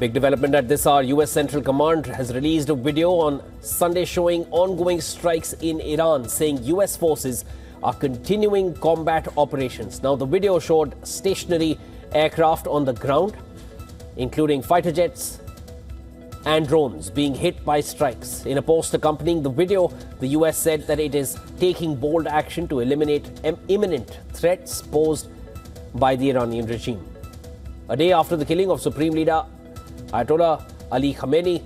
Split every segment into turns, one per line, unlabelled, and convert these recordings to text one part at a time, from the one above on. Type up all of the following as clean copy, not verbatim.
Big development at this hour. US Central Command has released a video on Sunday showing ongoing strikes in Iran, saying US forces are continuing combat operations. Now, the video showed stationary aircraft on the ground, including fighter jets and drones, being hit by strikes. In a post accompanying the video, the US said that it is taking bold action to eliminate imminent threats posed by the Iranian regime. A day after the killing of Supreme Leader Ayatollah Ali Khamenei,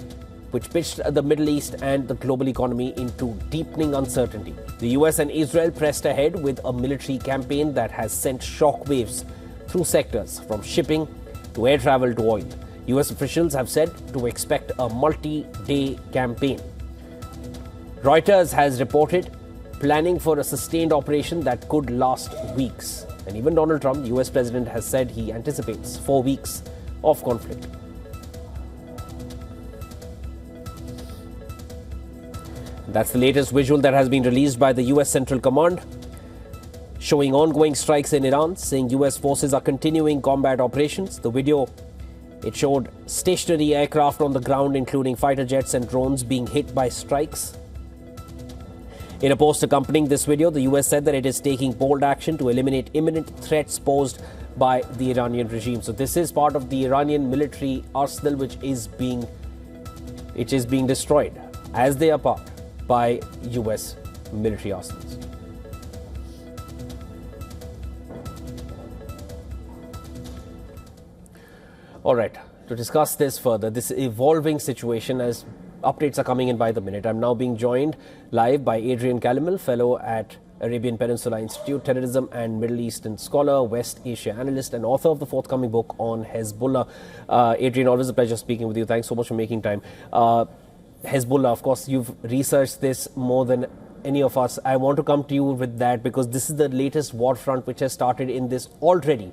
which pitched the Middle East and the global economy into deepening uncertainty. The US and Israel pressed ahead with a military campaign that has sent shockwaves through sectors from shipping to air travel to oil. US officials have said to expect a multi-day campaign. Reuters has reported planning for a sustained operation that could last weeks. And even Donald Trump, the US president, has said he anticipates 4 weeks of conflict. That's the latest visual that has been released by the US Central Command, showing ongoing strikes in Iran, saying US forces are continuing combat operations. The video, it showed stationary aircraft on the ground, including fighter jets and drones, being hit by strikes. In a post accompanying this video, the US said that it is taking bold action to eliminate imminent threats posed by the Iranian regime. So this is part of the Iranian military arsenal, which is being destroyed as they are part by US military arsenals. All right, to discuss this further, this evolving situation as updates are coming in by the minute, I'm now being joined live by Adrian Calimel, fellow at Arabian Peninsula Institute, terrorism and Middle Eastern scholar, West Asia analyst, and author of the forthcoming book on Hezbollah. Adrian, always a pleasure speaking with you. Thanks so much for making time. Hezbollah, of course, you've researched this more than any of us. I want to come to you with that because this is the latest war front which has started in this already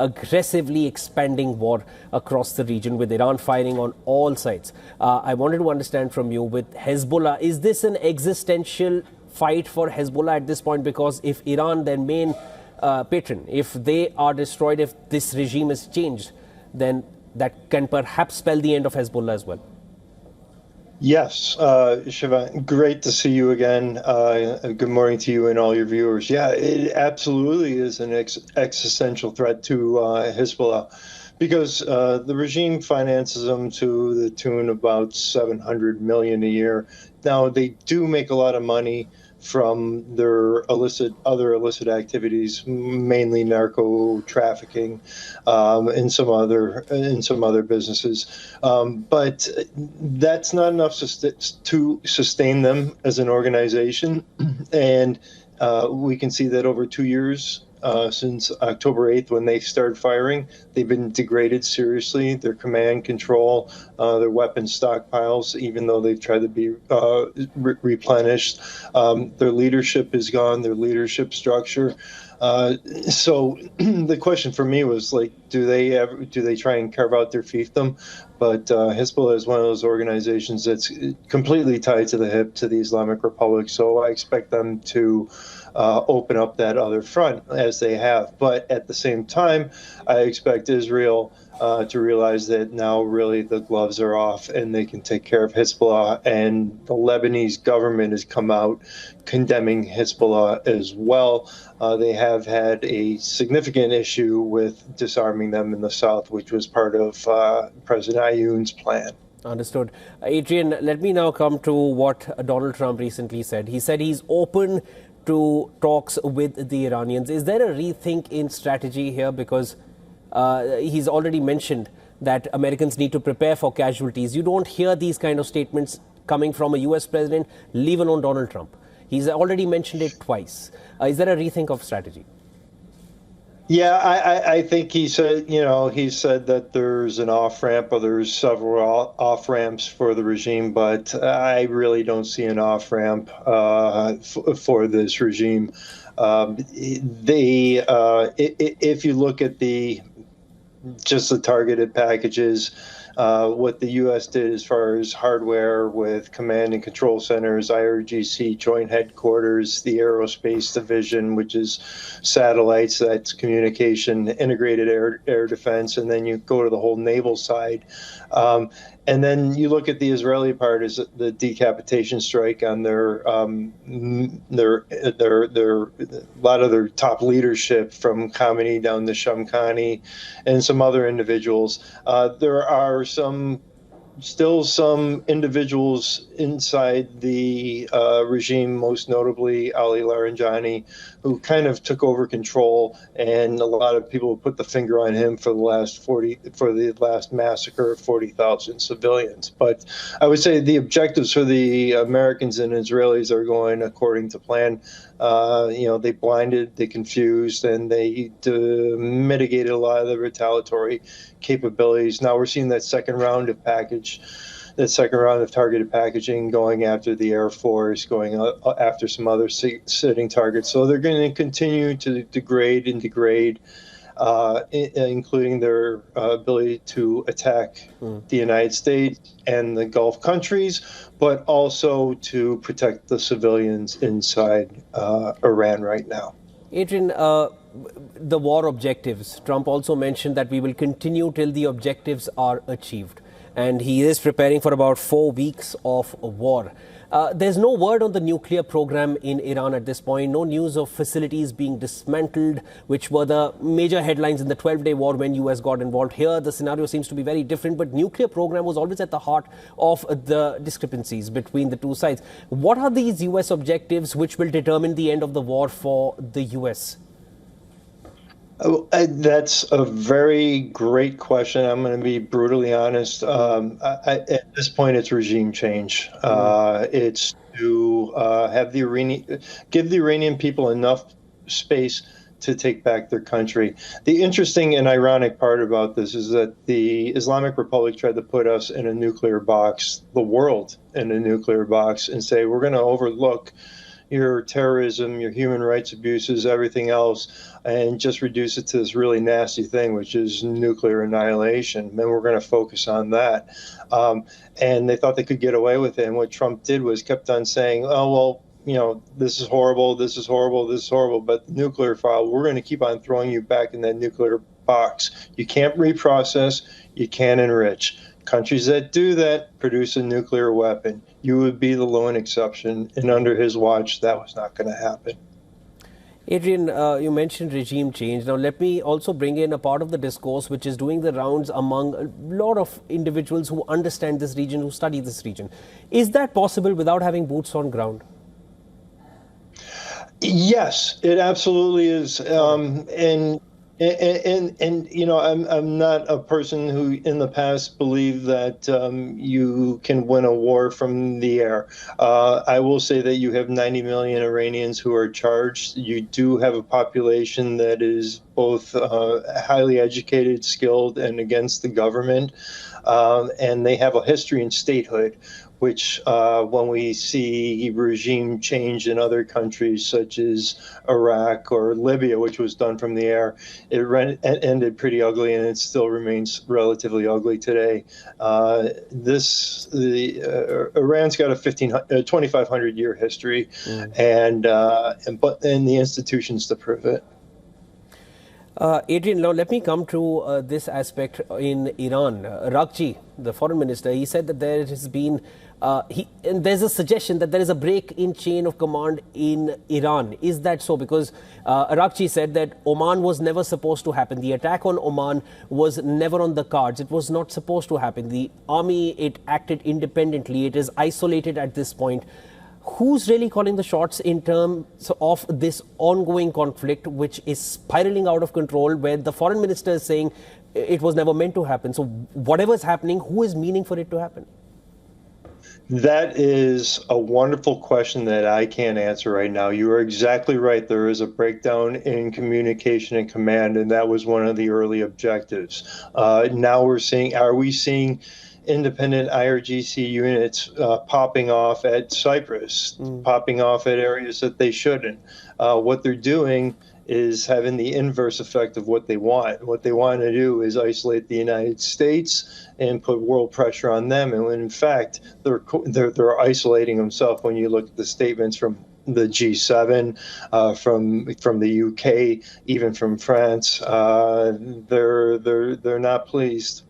aggressively expanding war across the region, with Iran firing on all sides. I wanted to understand from you, with Hezbollah, is this an existential fight for Hezbollah at this point? Because if Iran, their main patron, if they are destroyed, if this regime is changed, then that can perhaps spell the end of Hezbollah as well.
Yes, Shiva, great to see you again. Good morning to you and all your viewers. Yeah, it absolutely is an existential threat to Hezbollah, because the regime finances them to the tune of about $700 million a year. Now, they do make a lot of money from their other illicit activities, mainly narco trafficking, and some other businesses. But that's not enough to sustain them as an organization. And we can see that over 2 years, since October 8th, when they started firing, they've been degraded seriously. Their command control, their weapon stockpiles, even though they've tried to be replenished, their leadership is gone, their leadership structure. So the question for me was, like, do they try and carve out their fiefdom? But Hezbollah is one of those organizations that's completely tied to the hip to the Islamic Republic. So I expect them to open up that other front, as they have. But at the same time, I expect Israel to realize that now really the gloves are off and they can take care of Hezbollah. And the Lebanese government has come out condemning Hezbollah as well. They have had a significant issue with disarming them in the south, which was part of President WION's plan.
Understood. Adrian, let me now come to what Donald Trump recently said. He said he's open to talks with the Iranians. Is there a rethink in strategy here? Because he's already mentioned that Americans need to prepare for casualties. You don't hear these kind of statements coming from a US president, leave alone Donald Trump. He's already mentioned it twice. Is there a rethink of strategy?
Yeah, I think he said that there's an off-ramp, or there's several off-ramps for the regime, but I really don't see an off-ramp for this regime. If you look at just the targeted packages, what the U.S. did as far as hardware with command and control centers, IRGC joint headquarters, the aerospace division, which is satellites, that's communication, integrated air defense, and then you go to the whole naval side. And then you look at the Israeli part is the decapitation strike on a lot of their top leadership from Khamenei down to Shamkhani and some other individuals. There are still some individuals inside the regime, most notably Ali Laranjani, who kind of took over control, and a lot of people put the finger on him for the last massacre of 40,000 civilians. But I would say the objectives for the Americans and Israelis are going according to plan. They blinded, they confused, and they mitigated a lot of the retaliatory capabilities. Now we're seeing that second round of targeted packaging going after the Air Force, going after some other sitting targets. So they're going to continue to degrade, including their ability to attack the United States and the Gulf countries, but also to protect the civilians inside Iran right now.
Adrian, the war objectives. Trump also mentioned that we will continue till the objectives are achieved. And he is preparing for about 4 weeks of war. There's no word on the nuclear program in Iran at this point. No news of facilities being dismantled, which were the major headlines in the 12-day war when US got involved. Here, the scenario seems to be very different, but nuclear program was always at the heart of the discrepancies between the two sides. What are these US objectives which will determine the end of the war for the US?
That's a very great question. I'm going to be brutally honest. At this point, it's regime change. It's to give the Iranian people enough space to take back their country. The interesting and ironic part about this is that the Islamic Republic tried to put us in a nuclear box, the world in a nuclear box, and say, we're going to overlook your terrorism, your human rights abuses, everything else, and just reduce it to this really nasty thing, which is nuclear annihilation. And we're going to focus on that. And they thought they could get away with it. And what Trump did was kept on saying, oh, well, this is horrible, this is horrible, this is horrible. But the nuclear file, we're going to keep on throwing you back in that nuclear box. You can't reprocess, you can't enrich. Countries that do that produce a nuclear weapon. You would be the lone exception, and under his watch, that was not going to happen.
Adrian, you mentioned regime change. Now, let me also bring in a part of the discourse which is doing the rounds among a lot of individuals who understand this region, who study this region. Is that possible without having boots on ground?
Yes, it absolutely is. I'm not a person who in the past believed that you can win a war from the air. I will say that you have 90 million Iranians who are charged. You do have a population that is both highly educated, skilled, and against the government. And they have a history in statehood, which when we see regime change in other countries such as Iraq or Libya, which was done from the air, it ended pretty ugly, and it still remains relatively ugly today. Iran's got a 2,500-year history, and the institutions to prove it.
Adrian, now let me come to this aspect in Iran. Rakji, the foreign minister, he said that there has been, and there's a suggestion that there is a break in chain of command in Iran. Is that so? Because Rakji said that Oman was never supposed to happen. The attack on Oman was never on the cards. It was not supposed to happen. The army, it acted independently. It is isolated at this point. Who's really calling the shots in terms of this ongoing conflict, which is spiraling out of control, where the foreign minister is saying it was never meant to happen? So whatever is happening, who is meaning for it to happen?
That is a wonderful question that I can't answer right now. You are exactly right. There is a breakdown in communication and command, and that was one of the early objectives. Now are we seeing independent IRGC units popping off at Cyprus, popping off at areas that they shouldn't? What they're doing is having the inverse effect of what they want. What they want to do is isolate the United States and put world pressure on them. And when in fact, they're isolating themselves. When you look at the statements from the G7, from the UK, even from France, they're not pleased.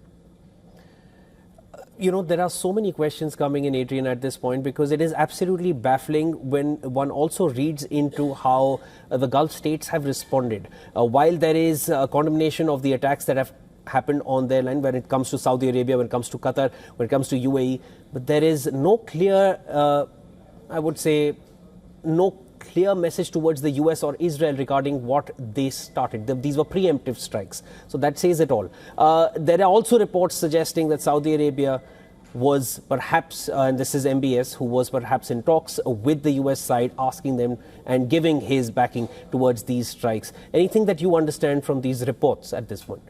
You know, there are so many questions coming in, Adrian, at this point, because it is absolutely baffling when one also reads into how the Gulf states have responded. While there is condemnation of the attacks that have happened on their land when it comes to Saudi Arabia, when it comes to Qatar, when it comes to UAE, but there is no clear, I would say, no clear message towards the US or Israel regarding what they started. These were preemptive strikes. So that says it all. There are also reports suggesting that Saudi Arabia was perhaps, and this is MBS, who was perhaps in talks with the US side, asking them and giving his backing towards these strikes. Anything that you understand from these reports at this point?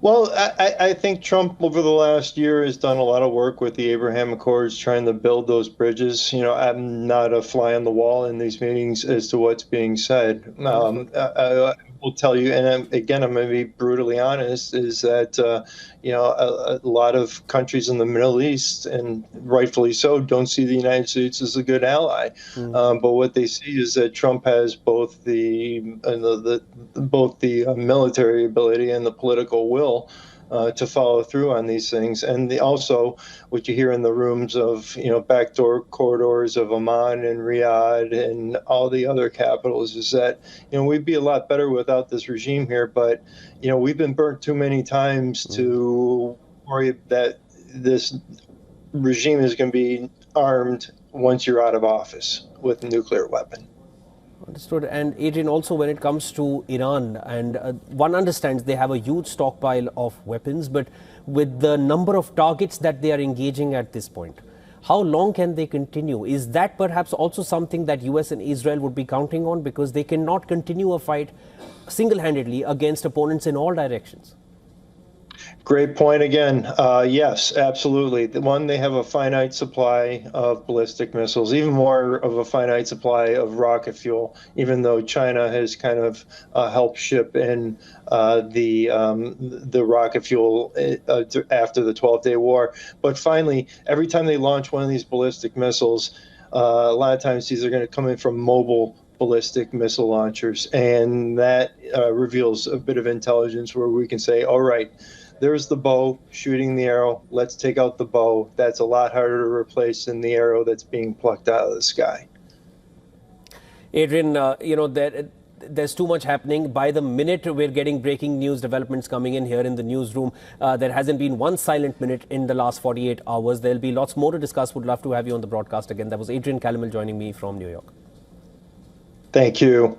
Well, I think Trump over the last year has done a lot of work with the Abraham Accords, trying to build those bridges. You know, I'm not a fly on the wall in these meetings as to what's being said. I will tell you, and again, I'm going to be brutally honest, is that, a lot of countries in the Middle East, and rightfully so, don't see the United States as a good ally. But what they see is that Trump has both the military ability and the political will to follow through on these things. And also what you hear in the rooms of, backdoor corridors of Amman and Riyadh and all the other capitals is that, we'd be a lot better without this regime here. But, we've been burnt too many times to worry that this regime is going to be armed once you're out of office with a nuclear weapon.
Understood. And Adrian, also when it comes to Iran, and one understands they have a huge stockpile of weapons, but with the number of targets that they are engaging at this point, how long can they continue? Is that perhaps also something that US and Israel would be counting on, because they cannot continue a fight single-handedly against opponents in all directions?
Great point again. Yes, absolutely. They have a finite supply of ballistic missiles, even more of a finite supply of rocket fuel, even though China has kind of helped ship in the rocket fuel after the 12-day war. But finally, every time they launch one of these ballistic missiles, a lot of times these are going to come in from mobile ballistic missile launchers. And that reveals a bit of intelligence where we can say, all right, there's the bow shooting the arrow. Let's take out the bow. That's a lot harder to replace than the arrow that's being plucked out of the sky.
Adrian, there's too much happening. By the minute, we're getting breaking news developments coming in here in the newsroom. There hasn't been one silent minute in the last 48 hours. There'll be lots more to discuss. Would love to have you on the broadcast again. That was Adrian Calamel joining me from New York.
Thank you.